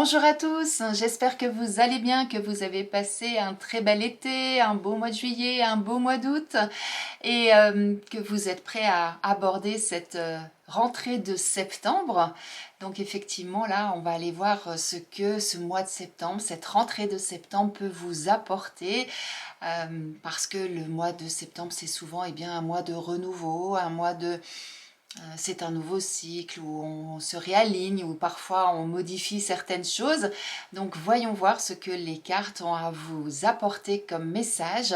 Bonjour à tous, j'espère que vous allez bien, que vous avez passé un très bel été, un beau mois de juillet, un beau mois d'août et que vous êtes prêts à aborder cette rentrée de septembre. Donc effectivement là on va aller voir ce que ce mois de septembre, cette rentrée de septembre peut vous apporter parce que le mois de septembre c'est souvent un mois de renouveau, un mois de... C'est un nouveau cycle où on se réaligne, où parfois on modifie certaines choses. Donc voyons voir ce que les cartes ont à vous apporter comme message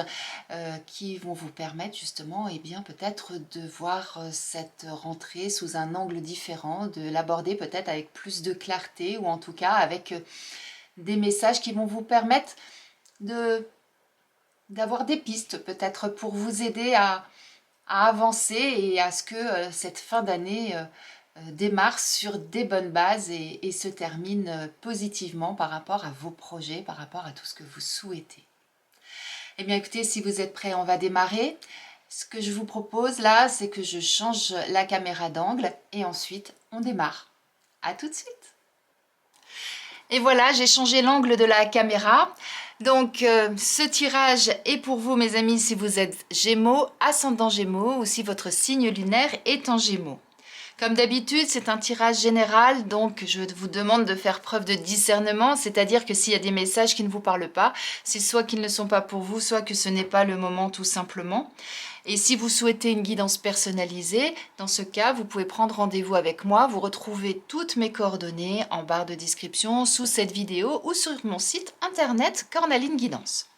qui vont vous permettre justement peut-être de voir cette rentrée sous un angle différent, de l'aborder peut-être avec plus de clarté ou en tout cas avec des messages qui vont vous permettre d'avoir des pistes peut-être pour vous aider à avancer et à ce que cette fin d'année démarre sur des bonnes bases et se termine positivement par rapport à vos projets, par rapport à tout ce que vous souhaitez. Eh bien écoutez, si vous êtes prêts, on va démarrer. Ce que je vous propose là, c'est que je change la caméra d'angle et ensuite on démarre. À tout de suite. Et voilà, j'ai changé l'angle de la caméra. Donc ce tirage est pour vous mes amis si vous êtes Gémeaux, ascendant Gémeaux ou si votre signe lunaire est en Gémeaux. Comme d'habitude, c'est un tirage général, donc je vous demande de faire preuve de discernement, c'est-à-dire que s'il y a des messages qui ne vous parlent pas, c'est soit qu'ils ne sont pas pour vous, soit que ce n'est pas le moment tout simplement. Et si vous souhaitez une guidance personnalisée, dans ce cas, vous pouvez prendre rendez-vous avec moi. Vous retrouvez toutes mes coordonnées en barre de description, sous cette vidéo ou sur mon site internet Cornaline Guidance.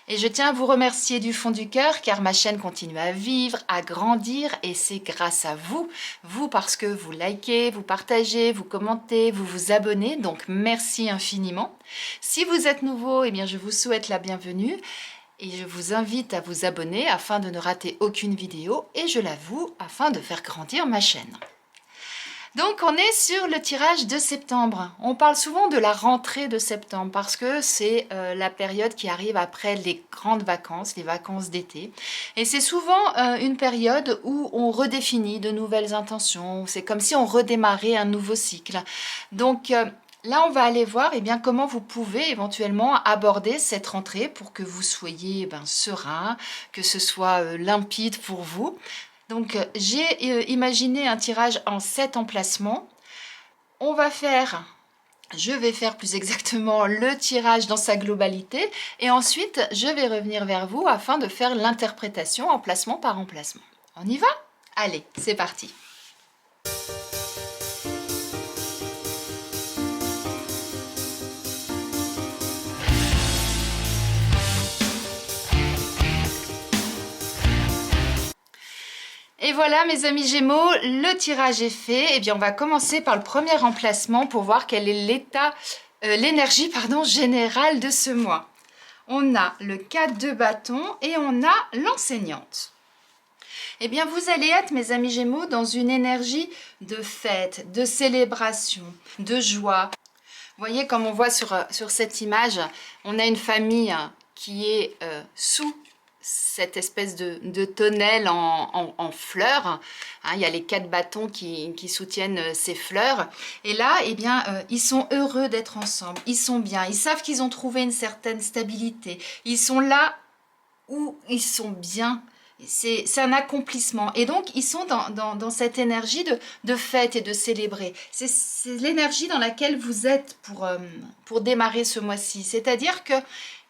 Et je tiens à vous remercier du fond du cœur car ma chaîne continue à vivre, à grandir et c'est grâce à vous. Vous parce que vous likez, vous partagez, vous commentez, vous vous abonnez, donc merci infiniment. Si vous êtes nouveau, eh bien je vous souhaite la bienvenue. Et je vous invite à vous abonner afin de ne rater aucune vidéo et je l'avoue, afin de faire grandir ma chaîne. Donc on est sur le tirage de septembre. On parle souvent de la rentrée de septembre parce que c'est la période qui arrive après les grandes vacances, les vacances d'été. Et c'est souvent une période où on redéfinit de nouvelles intentions. C'est comme si on redémarrait un nouveau cycle. Donc... là, on va aller voir comment vous pouvez éventuellement aborder cette rentrée pour que vous soyez serein, que ce soit limpide pour vous. Donc, j'ai imaginé un tirage en 7 emplacements. Je vais faire plus exactement le tirage dans sa globalité et ensuite, je vais revenir vers vous afin de faire l'interprétation emplacement par emplacement. On y va? Allez, c'est parti! Et voilà mes amis Gémeaux, le tirage est fait. Eh bien on va commencer par le premier emplacement pour voir quel est l'énergie générale de ce mois. On a le 4 de bâton et on a l'enseignante. Eh bien vous allez être mes amis Gémeaux dans une énergie de fête, de célébration, de joie. Vous voyez comme on voit sur cette image, on a une famille qui est sous cette espèce de tonnelle en fleurs. Hein, il y a les 4 bâtons qui soutiennent ces fleurs. Et là, ils sont heureux d'être ensemble. Ils sont bien. Ils savent qu'ils ont trouvé une certaine stabilité. Ils sont là où ils sont bien. C'est un accomplissement. Et donc, ils sont dans cette énergie de fête et de célébrer. C'est l'énergie dans laquelle vous êtes pour démarrer ce mois-ci. C'est-à-dire que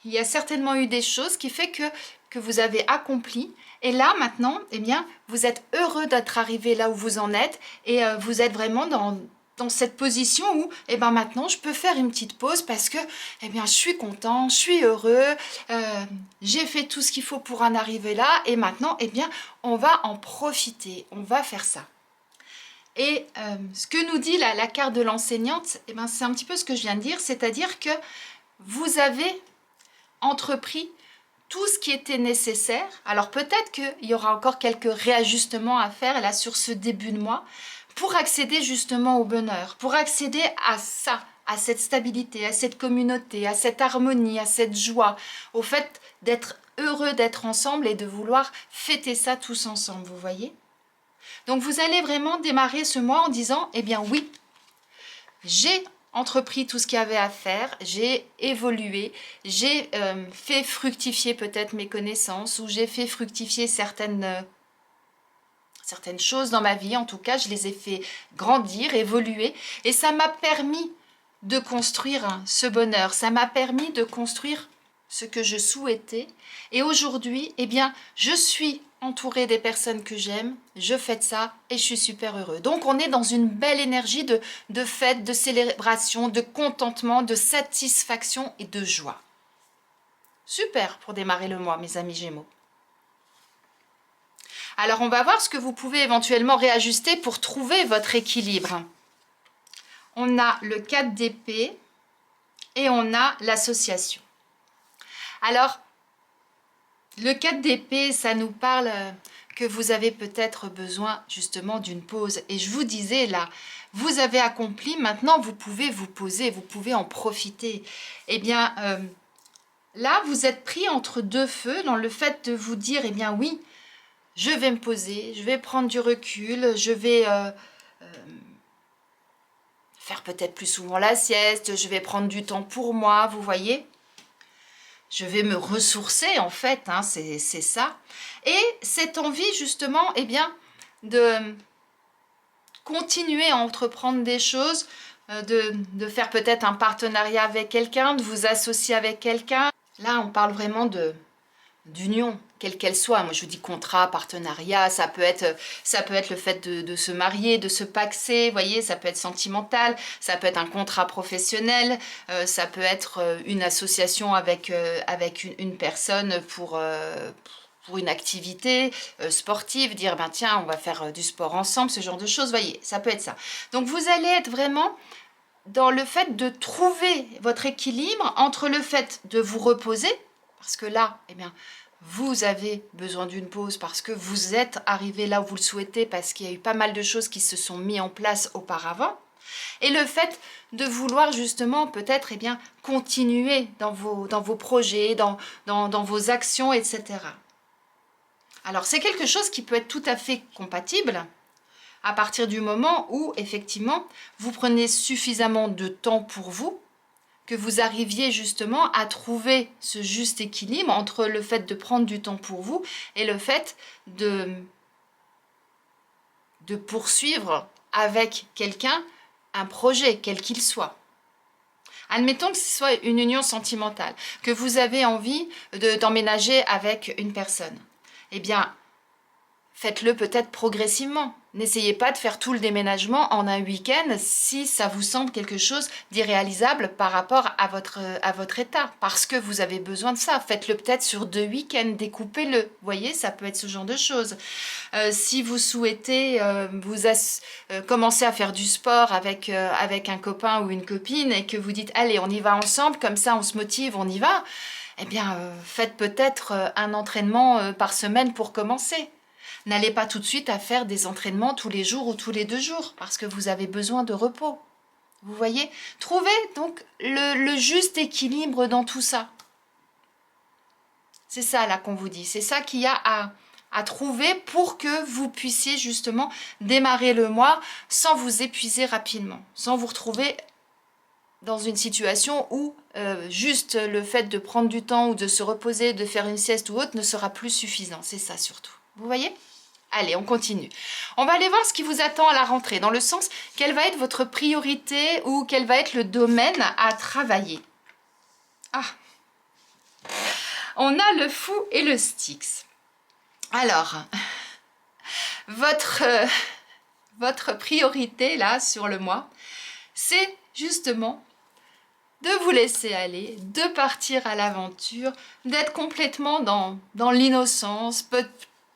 il y a certainement eu des choses qui fait que vous avez accompli. Et là, maintenant, vous êtes heureux d'être arrivé là où vous en êtes. Et vous êtes vraiment dans cette position où, maintenant, je peux faire une petite pause parce que, je suis content, je suis heureux. J'ai fait tout ce qu'il faut pour en arriver là. Et maintenant, on va en profiter. On va faire ça. Et ce que nous dit la carte de l'enseignante, c'est un petit peu ce que je viens de dire. C'est-à-dire que vous avez entrepris tout ce qui était nécessaire. Alors peut-être qu'il y aura encore quelques réajustements à faire là sur ce début de mois pour accéder justement au bonheur, pour accéder à ça, à cette stabilité, à cette communauté, à cette harmonie, à cette joie, au fait d'être heureux d'être ensemble et de vouloir fêter ça tous ensemble, vous voyez? Donc vous allez vraiment démarrer ce mois en disant, oui, j'ai entrepris tout ce qu'il y avait à faire, j'ai évolué, j'ai fait fructifier peut-être mes connaissances ou j'ai fait fructifier certaines choses dans ma vie. En tout cas, je les ai fait grandir, évoluer et ça m'a permis de construire ce bonheur, ça m'a permis de construire ce que je souhaitais et aujourd'hui, eh bien, je suis entourée des personnes que j'aime, je fête ça et je suis super heureux. Donc on est dans une belle énergie de fête, de célébration, de contentement, de satisfaction et de joie. Super pour démarrer le mois, mes amis Gémeaux. Alors on va voir ce que vous pouvez éventuellement réajuster pour trouver votre équilibre. On a le 4 d'épée et on a l'association. Alors, le 4 d'épée, ça nous parle que vous avez peut-être besoin justement d'une pause. Et je vous disais là, vous avez accompli, maintenant vous pouvez vous poser, vous pouvez en profiter. Eh bien, là, vous êtes pris entre deux feux dans le fait de vous dire, eh bien oui, je vais me poser, je vais prendre du recul, je vais faire peut-être plus souvent la sieste, je vais prendre du temps pour moi, vous voyez. Je vais me ressourcer en fait, hein, c'est ça. Et cette envie justement, eh bien, de continuer à entreprendre des choses, de faire peut-être un partenariat avec quelqu'un, de vous associer avec quelqu'un. Là, on parle vraiment d'union, quelle qu'elle soit. Moi, je vous dis contrat, partenariat, ça peut être le fait de se marier, de se paxer, vous voyez, ça peut être sentimental, ça peut être un contrat professionnel, ça peut être une association avec une personne pour une activité sportive, dire ben tiens, on va faire du sport ensemble, ce genre de choses, vous voyez, ça peut être ça. Donc vous allez être vraiment dans le fait de trouver votre équilibre entre le fait de vous reposer, parce que là, eh bien, vous avez besoin d'une pause parce que vous êtes arrivé là où vous le souhaitez, parce qu'il y a eu pas mal de choses qui se sont mises en place auparavant. Et le fait de vouloir justement peut-être eh bien, continuer dans vos projets, dans vos actions, etc. Alors c'est quelque chose qui peut être tout à fait compatible à partir du moment où effectivement vous prenez suffisamment de temps pour vous, que vous arriviez justement à trouver ce juste équilibre entre le fait de prendre du temps pour vous et le fait de poursuivre avec quelqu'un un projet, quel qu'il soit. Admettons que ce soit une union sentimentale, que vous avez envie d'emménager avec une personne. Eh bien, faites-le peut-être progressivement. N'essayez pas de faire tout le déménagement en un week-end si ça vous semble quelque chose d'irréalisable par rapport à votre état, parce que vous avez besoin de ça. Faites-le peut-être sur 2 week-ends, découpez-le. Vous voyez, ça peut être ce genre de choses. Si vous souhaitez commencer à faire du sport avec un copain ou une copine et que vous dites « Allez, on y va ensemble, comme ça on se motive, on y va », eh bien, faites peut-être un entraînement par semaine pour commencer. N'allez pas tout de suite à faire des entraînements tous les jours ou tous les 2 jours parce que vous avez besoin de repos. Vous voyez? Trouvez donc le juste équilibre dans tout ça. C'est ça là qu'on vous dit. C'est ça qu'il y a à trouver pour que vous puissiez justement démarrer le mois sans vous épuiser rapidement, sans vous retrouver dans une situation où juste le fait de prendre du temps ou de se reposer, de faire une sieste ou autre ne sera plus suffisant. C'est ça surtout. Vous voyez? Allez, on continue. On va aller voir ce qui vous attend à la rentrée, dans le sens, quelle va être votre priorité ou quel va être le domaine à travailler. Ah, on a le fou et le Styx. Alors, votre priorité, là, sur le mois, c'est justement de vous laisser aller, de partir à l'aventure, d'être complètement dans l'innocence,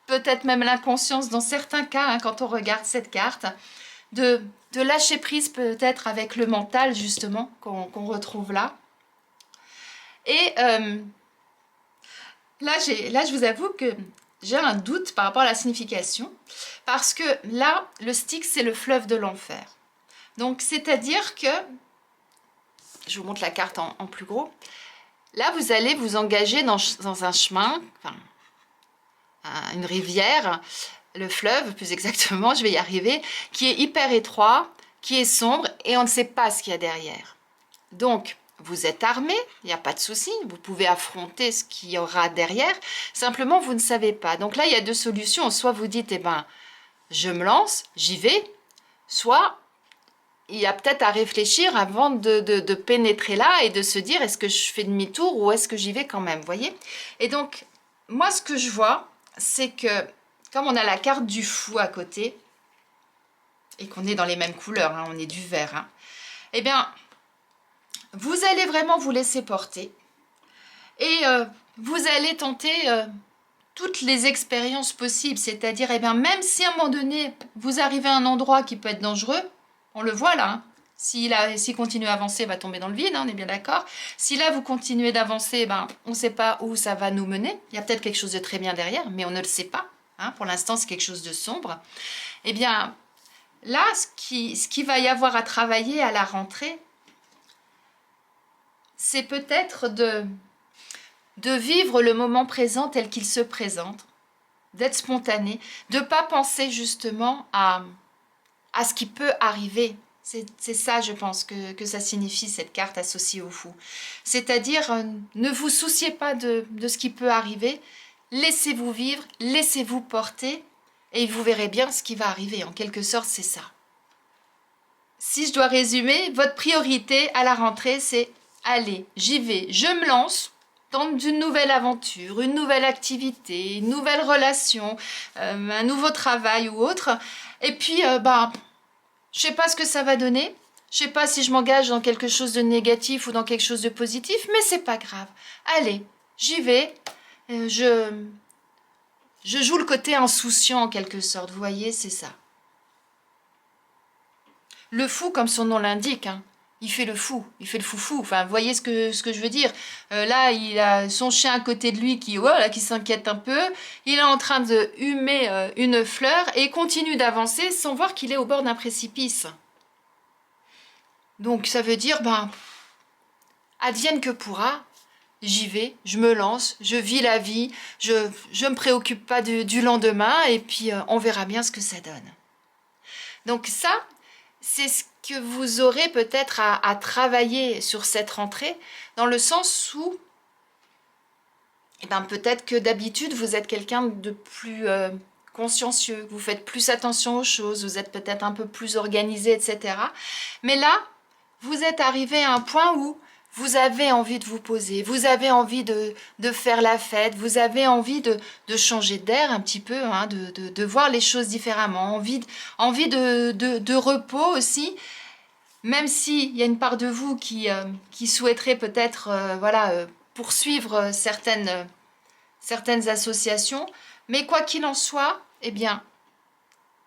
peut-être même l'inconscience dans certains cas, hein, quand on regarde cette carte, de lâcher prise peut-être avec le mental justement qu'on retrouve là. Et là, je vous avoue que j'ai un doute par rapport à la signification, parce que là, le Styx, c'est le fleuve de l'enfer. Donc, c'est-à-dire que, je vous montre la carte en plus gros, là, vous allez vous engager dans un chemin, enfin, une rivière, le fleuve plus exactement, je vais y arriver, qui est hyper étroit, qui est sombre et on ne sait pas ce qu'il y a derrière. Donc, vous êtes armé, il n'y a pas de souci, vous pouvez affronter ce qu'il y aura derrière, simplement vous ne savez pas. Donc là, il y a deux solutions, soit vous dites, eh ben, je me lance, j'y vais, soit il y a peut-être à réfléchir avant de pénétrer là et de se dire, est-ce que je fais demi-tour ou est-ce que j'y vais quand même, vous voyez? Et donc, moi, ce que je vois, c'est que, comme on a la carte du fou à côté, et qu'on est dans les mêmes couleurs, hein, on est du vert, hein, eh bien, vous allez vraiment vous laisser porter et vous allez tenter toutes les expériences possibles. C'est-à-dire, eh bien, même si à un moment donné, vous arrivez à un endroit qui peut être dangereux, on le voit là, hein. S'il continue à avancer, il va tomber dans le vide, hein, on est bien d'accord. Si là, vous continuez d'avancer, ben, on ne sait pas où ça va nous mener. Il y a peut-être quelque chose de très bien derrière, mais on ne le sait pas. Hein. Pour l'instant, c'est quelque chose de sombre. Eh bien, là, ce qui va y avoir à travailler à la rentrée, c'est peut-être de vivre le moment présent tel qu'il se présente, d'être spontané, de ne pas penser justement à ce qui peut arriver. C'est ça, je pense, que ça signifie, cette carte associée au fou. C'est-à-dire, ne vous souciez pas de ce qui peut arriver, laissez-vous vivre, laissez-vous porter, et vous verrez bien ce qui va arriver. En quelque sorte, c'est ça. Si je dois résumer, votre priorité à la rentrée, c'est allez, j'y vais, je me lance dans une nouvelle aventure, une nouvelle activité, une nouvelle relation, un nouveau travail ou autre. Et puis, je sais pas ce que ça va donner. Je sais pas si je m'engage dans quelque chose de négatif ou dans quelque chose de positif, mais c'est pas grave. Allez, j'y vais. Je joue le côté insouciant en quelque sorte. Vous voyez, c'est ça. Le fou, comme son nom l'indique, hein, il fait le fou, il fait le foufou. Enfin, vous voyez ce que je veux dire. Là, il a son chien à côté de lui qui s'inquiète un peu. Il est en train de humer une fleur et continue d'avancer sans voir qu'il est au bord d'un précipice. Donc, ça veut dire, advienne que pourra, j'y vais, je me lance, je vis la vie, je me préoccupe pas du lendemain et puis on verra bien ce que ça donne. Donc ça, c'est ce que vous aurez peut-être à travailler sur cette rentrée, dans le sens où, peut-être que d'habitude, vous êtes quelqu'un de plus consciencieux, vous faites plus attention aux choses, vous êtes peut-être un peu plus organisé, etc. Mais là, vous êtes arrivé à un point où vous avez envie de vous poser, vous avez envie de faire la fête, vous avez envie de changer d'air un petit peu, hein, de voir les choses différemment, envie de repos aussi, même s'il y a une part de vous qui souhaiterait peut-être poursuivre certaines associations, mais quoi qu'il en soit, eh bien,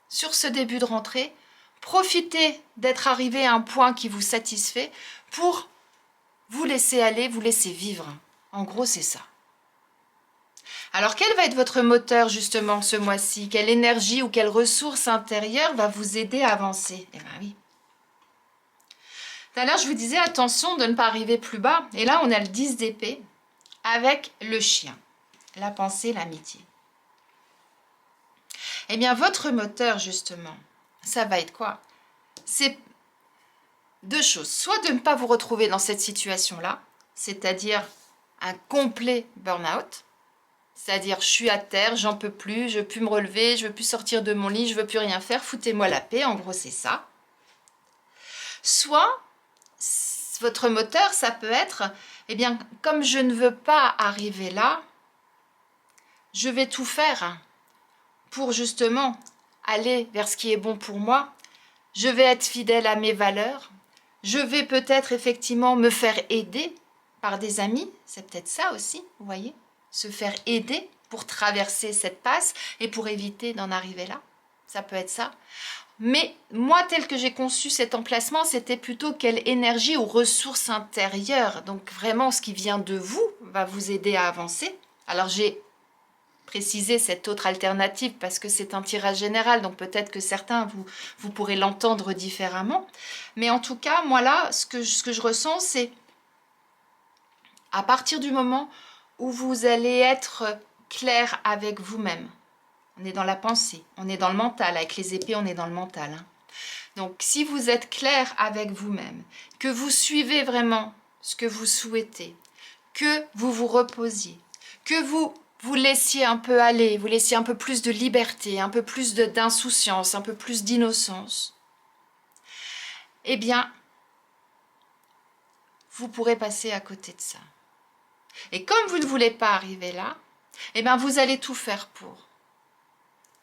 sur ce début de rentrée, profitez d'être arrivé à un point qui vous satisfait pour vous laisser aller, vous laisser vivre. En gros, c'est ça. Alors, quel va être votre moteur justement ce mois-ci? Quelle énergie ou quelle ressource intérieure va vous aider à avancer? Eh bien oui. Tout à l'heure, je vous disais attention de ne pas arriver plus bas. Et là, on a le 10 d'épée avec le chien. La pensée, l'amitié. Eh bien, votre moteur justement, ça va être quoi? C'est deux choses. Soit de ne pas vous retrouver dans cette situation-là, c'est-à-dire un complet burn-out, c'est-à-dire je suis à terre, j'en peux plus, je veux plus me relever, je veux plus sortir de mon lit, je veux plus rien faire, foutez-moi la paix, en gros c'est ça. Soit votre moteur, ça peut être, eh bien, comme je ne veux pas arriver là, je vais tout faire pour justement aller vers ce qui est bon pour moi. Je vais être fidèle à mes valeurs. Je vais peut-être effectivement me faire aider par des amis. C'est peut-être ça aussi, vous voyez. Se faire aider pour traverser cette passe et pour éviter d'en arriver là. Ça peut être ça. Mais moi, tel que j'ai conçu cet emplacement, c'était plutôt quelle énergie ou ressources intérieures. Donc vraiment, ce qui vient de vous va vous aider à avancer. Alors j'ai préciser cette autre alternative parce que c'est un tirage général, donc peut-être que certains, vous pourrez l'entendre différemment. Mais en tout cas, moi là, ce que je ressens, c'est à partir du moment où vous allez être clair avec vous-même. On est dans la pensée, on est dans le mental. Avec les épées, on est dans le mental. Hein. Donc, si vous êtes clair avec vous-même, que vous suivez vraiment ce que vous souhaitez, que vous vous reposiez, que vous vous laissiez un peu aller, vous laissiez un peu plus de liberté, un peu plus d'insouciance, un peu plus d'innocence, eh bien, vous pourrez passer à côté de ça. Et comme vous ne voulez pas arriver là, eh bien, vous allez tout faire pour.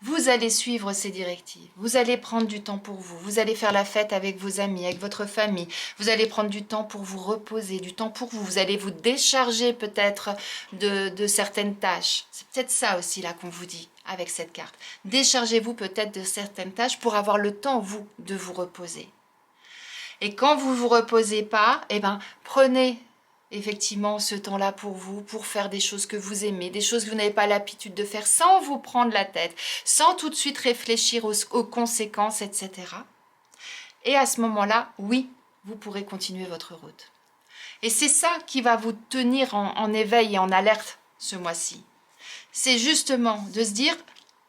Vous allez suivre ces directives, vous allez prendre du temps pour vous, vous allez faire la fête avec vos amis, avec votre famille, vous allez prendre du temps pour vous reposer, du temps pour vous, vous allez vous décharger peut-être de certaines tâches. C'est peut-être ça aussi là qu'on vous dit avec cette carte. Déchargez-vous peut-être de certaines tâches pour avoir le temps, vous, de vous reposer. Et quand vous ne vous reposez pas, eh ben, prenez effectivement ce temps-là pour vous, pour faire des choses que vous aimez, des choses que vous n'avez pas l'habitude de faire sans vous prendre la tête, sans tout de suite réfléchir aux conséquences, etc. Et à ce moment-là, oui, vous pourrez continuer votre route. Et c'est ça qui va vous tenir en éveil et en alerte ce mois-ci. C'est justement de se dire,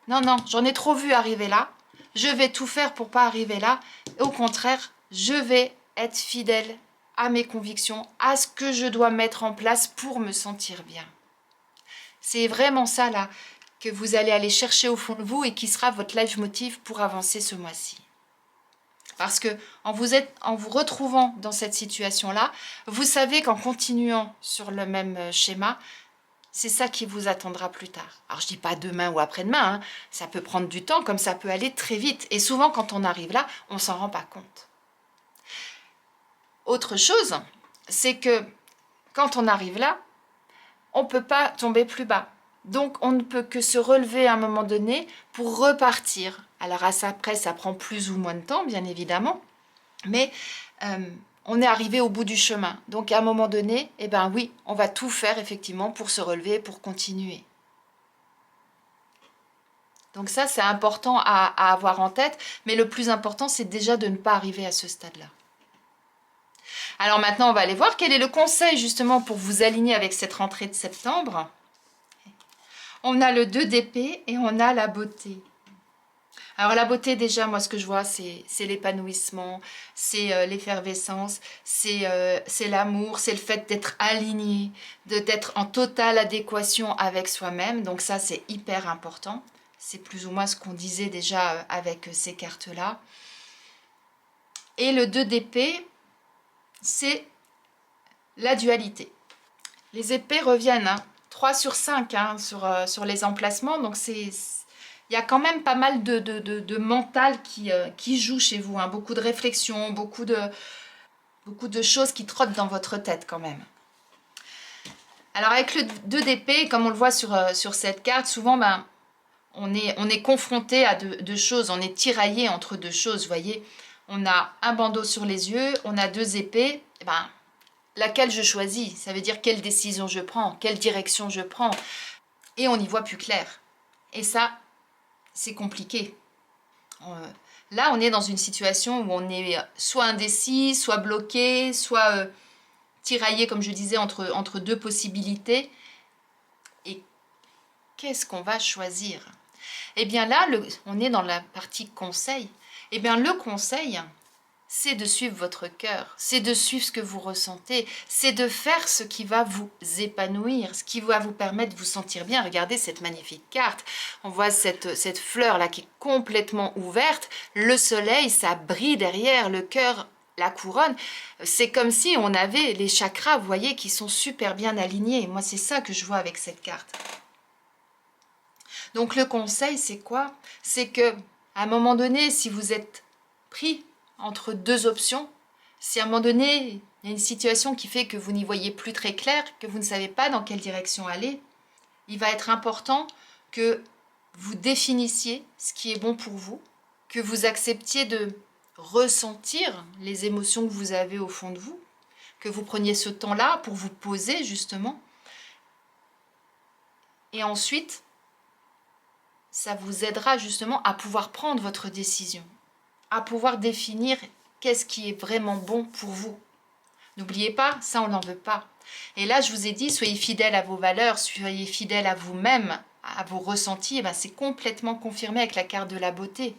non, non, j'en ai trop vu arriver là, je vais tout faire pour pas arriver là. Au contraire, je vais être fidèle à mes convictions, à ce que je dois mettre en place pour me sentir bien. C'est vraiment ça là que vous allez aller chercher au fond de vous et qui sera votre leitmotiv pour avancer ce mois-ci. Parce que en vous retrouvant dans cette situation-là, vous savez qu'en continuant sur le même schéma, c'est ça qui vous attendra plus tard. Alors je dis pas demain ou après-demain, hein, ça peut prendre du temps comme ça peut aller très vite. Et souvent quand on arrive là, on s'en rend pas compte. Autre chose, c'est que quand on arrive là, on ne peut pas tomber plus bas. Donc on ne peut que se relever à un moment donné pour repartir. Alors après, ça prend plus ou moins de temps, bien évidemment, mais on est arrivé au bout du chemin. Donc à un moment donné, eh ben oui, on va tout faire effectivement pour se relever, pour continuer. Donc ça, c'est important à avoir en tête, mais le plus important, c'est déjà de ne pas arriver à ce stade-là. Alors maintenant, on va aller voir quel est le conseil justement pour vous aligner avec cette rentrée de septembre. On a le 2 d'épée et on a la beauté. Alors la beauté, déjà, moi ce que je vois, c'est l'épanouissement, c'est l'effervescence, c'est l'amour, c'est le fait d'être aligné, d'être en totale adéquation avec soi-même. Donc ça, c'est hyper important. C'est plus ou moins ce qu'on disait déjà avec ces cartes-là. Et le 2 d'épée, c'est la dualité. Les épées reviennent, hein, 3 sur 5 hein, sur les emplacements, donc il y a quand même pas mal de mental qui joue chez vous, hein, beaucoup de réflexions, beaucoup de choses qui trottent dans votre tête quand même. Alors avec le 2 d'épée, comme on le voit sur cette carte, souvent on est confronté à deux choses, on est tiraillé entre deux choses, vous voyez. On a un bandeau sur les yeux, on a 2 épées, et laquelle je choisis, ça veut dire quelle décision je prends, quelle direction je prends, et on y voit plus clair. Et ça, c'est compliqué. Là, on est dans une situation où on est soit indécis, soit bloqué, soit tiraillé, comme je disais, entre deux possibilités. Et qu'est-ce qu'on va choisir? Eh bien là, on est dans la partie conseil. Eh bien le conseil, c'est de suivre votre cœur, c'est de suivre ce que vous ressentez, c'est de faire ce qui va vous épanouir, ce qui va vous permettre de vous sentir bien. Regardez cette magnifique carte, on voit cette fleur-là qui est complètement ouverte, le soleil, ça brille derrière, le cœur, la couronne. C'est comme si on avait les chakras, vous voyez, qui sont super bien alignés. Moi, c'est ça que je vois avec cette carte. Donc le conseil, c'est quoi? C'est que à un moment donné, si vous êtes pris entre deux options, si à un moment donné, il y a une situation qui fait que vous n'y voyez plus très clair, que vous ne savez pas dans quelle direction aller, il va être important que vous définissiez ce qui est bon pour vous, que vous acceptiez de ressentir les émotions que vous avez au fond de vous, que vous preniez ce temps-là pour vous poser justement. Et ensuite, ça vous aidera justement à pouvoir prendre votre décision, à pouvoir définir qu'est-ce qui est vraiment bon pour vous. N'oubliez pas, ça on n'en veut pas. Et là, je vous ai dit, soyez fidèles à vos valeurs, soyez fidèles à vous-même, à vos ressentis. Et c'est complètement confirmé avec la carte de la beauté.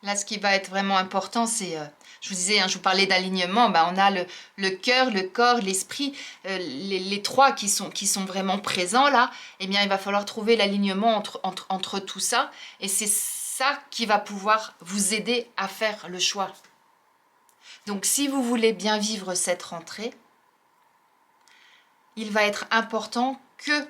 Là, ce qui va être vraiment important, c'est, je vous disais, hein, je vous parlais d'alignement, bah, on a le cœur, le corps, l'esprit, les trois qui sont vraiment présents là. Eh bien, il va falloir trouver l'alignement entre tout ça. Et c'est ça qui va pouvoir vous aider à faire le choix. Donc, si vous voulez bien vivre cette rentrée, il va être important que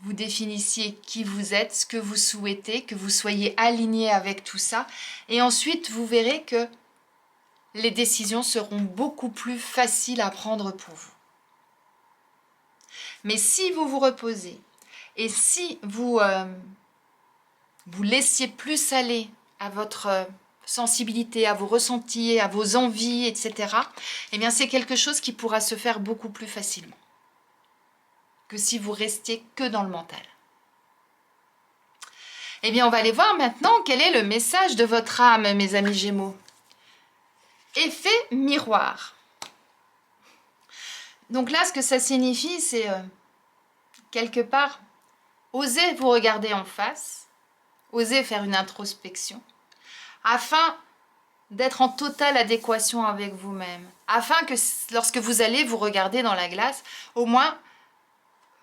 vous définissiez qui vous êtes, ce que vous souhaitez, que vous soyez aligné avec tout ça. Et ensuite, vous verrez que les décisions seront beaucoup plus faciles à prendre pour vous. Mais si vous vous reposez et si vous vous laissiez plus aller à votre sensibilité, à vos ressentis, à vos envies, etc., eh bien c'est quelque chose qui pourra se faire beaucoup plus facilement que si vous restiez que dans le mental. Eh bien, on va aller voir maintenant quel est le message de votre âme, mes amis Gémeaux. Effet miroir. Donc là, ce que ça signifie, c'est quelque part, oser vous regarder en face, oser faire une introspection, afin d'être en totale adéquation avec vous-même, afin que lorsque vous allez vous regarder dans la glace, au moins,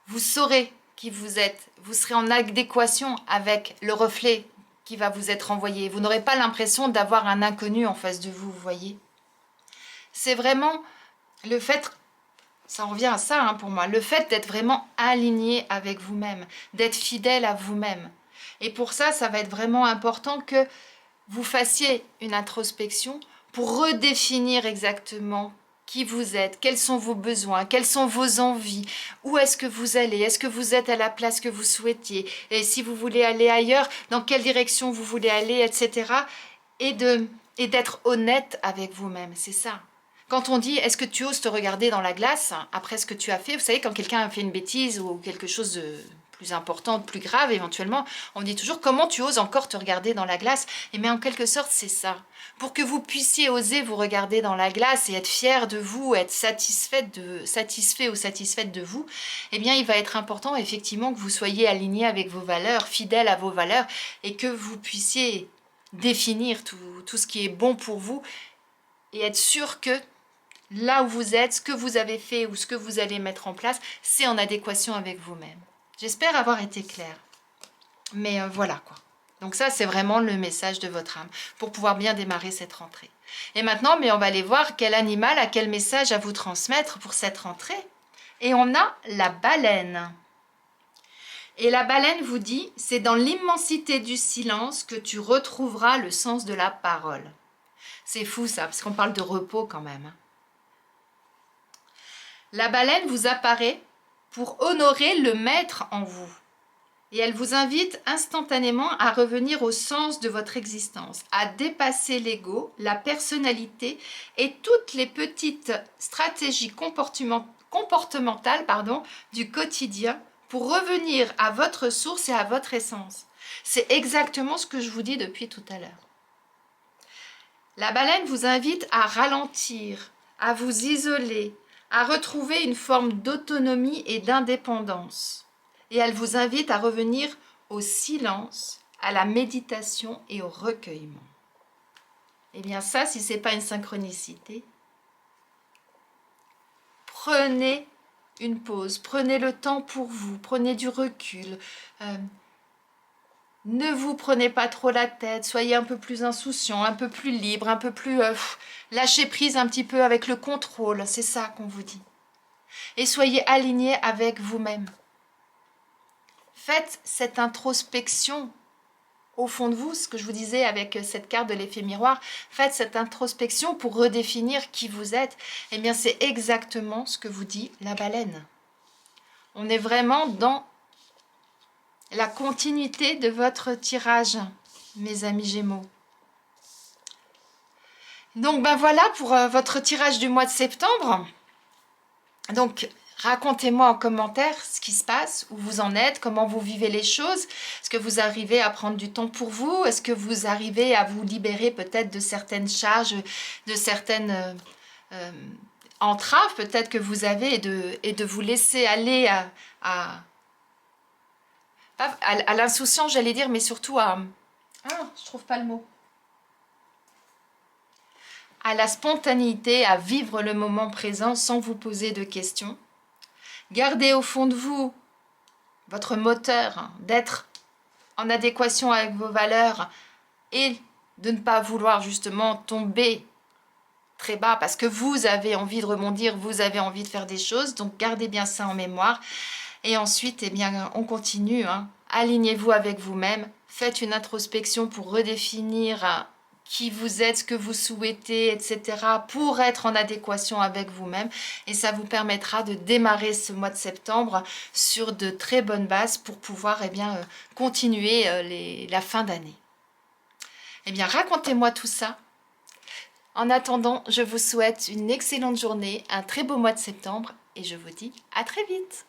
vous saurez qui vous êtes, vous serez en adéquation avec le reflet qui va vous être envoyé. Vous n'aurez pas l'impression d'avoir un inconnu en face de vous, vous voyez. C'est vraiment le fait, ça revient à ça hein, pour moi, le fait d'être vraiment aligné avec vous-même, d'être fidèle à vous-même. Et pour ça, ça va être vraiment important que vous fassiez une introspection pour redéfinir exactement qui vous êtes, quels sont vos besoins, quelles sont vos envies, où est-ce que vous allez, est-ce que vous êtes à la place que vous souhaitiez, et si vous voulez aller ailleurs, dans quelle direction vous voulez aller, etc. Et d'être honnête avec vous-même, c'est ça. Quand on dit, est-ce que tu oses te regarder dans la glace après ce que tu as fait, vous savez, quand quelqu'un a fait une bêtise ou quelque chose de plus important, de plus grave éventuellement, on dit toujours, comment tu oses encore te regarder dans la glace? Et mais en quelque sorte, c'est ça. Pour que vous puissiez oser vous regarder dans la glace et être fier de vous, être satisfait ou satisfaite de vous, eh bien, il va être important effectivement que vous soyez aligné avec vos valeurs, fidèle à vos valeurs, et que vous puissiez définir tout ce qui est bon pour vous et être sûr que là où vous êtes, ce que vous avez fait ou ce que vous allez mettre en place, c'est en adéquation avec vous-même. J'espère avoir été claire. Mais voilà quoi. Donc ça, c'est vraiment le message de votre âme pour pouvoir bien démarrer cette rentrée. Et maintenant, mais on va aller voir quel animal a quel message à vous transmettre pour cette rentrée. Et on a la baleine. Et la baleine vous dit, c'est dans l'immensité du silence que tu retrouveras le sens de la parole. C'est fou ça, parce qu'on parle de repos quand même. La baleine vous apparaît pour honorer le maître en vous. Et elle vous invite instantanément à revenir au sens de votre existence, à dépasser l'ego, la personnalité et toutes les petites stratégies comportementales du quotidien pour revenir à votre source et à votre essence. C'est exactement ce que je vous dis depuis tout à l'heure. La baleine vous invite à ralentir, à vous isoler, à retrouver une forme d'autonomie et d'indépendance. Et elle vous invite à revenir au silence, à la méditation et au recueillement. Eh bien ça, si ce n'est pas une synchronicité, prenez une pause, prenez le temps pour vous, prenez du recul. Ne vous prenez pas trop la tête, soyez un peu plus insouciant, un peu plus libre, un peu plus... lâchez prise un petit peu avec le contrôle, c'est ça qu'on vous dit. Et soyez aligné avec vous-même. Faites cette introspection au fond de vous, ce que je vous disais avec cette carte de l'effet miroir, faites cette introspection pour redéfinir qui vous êtes. Eh bien, c'est exactement ce que vous dit la baleine. On est vraiment dans la continuité de votre tirage, mes amis Gémeaux. Donc, ben voilà pour votre tirage du mois de septembre. Donc, racontez-moi en commentaire ce qui se passe, où vous en êtes, comment vous vivez les choses. Est-ce que vous arrivez à prendre du temps pour vous? Est-ce que vous arrivez à vous libérer peut-être de certaines charges, de certaines entraves peut-être que vous avez et de vous laisser aller à l'insouciance, j'allais dire, mais surtout à Ah, je trouve pas le mot. À la spontanéité, à vivre le moment présent sans vous poser de questions. Gardez au fond de vous votre moteur d'être en adéquation avec vos valeurs et de ne pas vouloir justement tomber très bas parce que vous avez envie de rebondir, vous avez envie de faire des choses. Donc gardez bien ça en mémoire. Et ensuite, eh bien, on continue. Alignez-vous avec vous-même. Faites une introspection pour redéfinir qui vous êtes, ce que vous souhaitez, etc. pour être en adéquation avec vous-même. Et ça vous permettra de démarrer ce mois de septembre sur de très bonnes bases pour pouvoir eh bien, continuer la fin d'année. Eh bien, racontez-moi tout ça. En attendant, je vous souhaite une excellente journée, un très beau mois de septembre et je vous dis à très vite.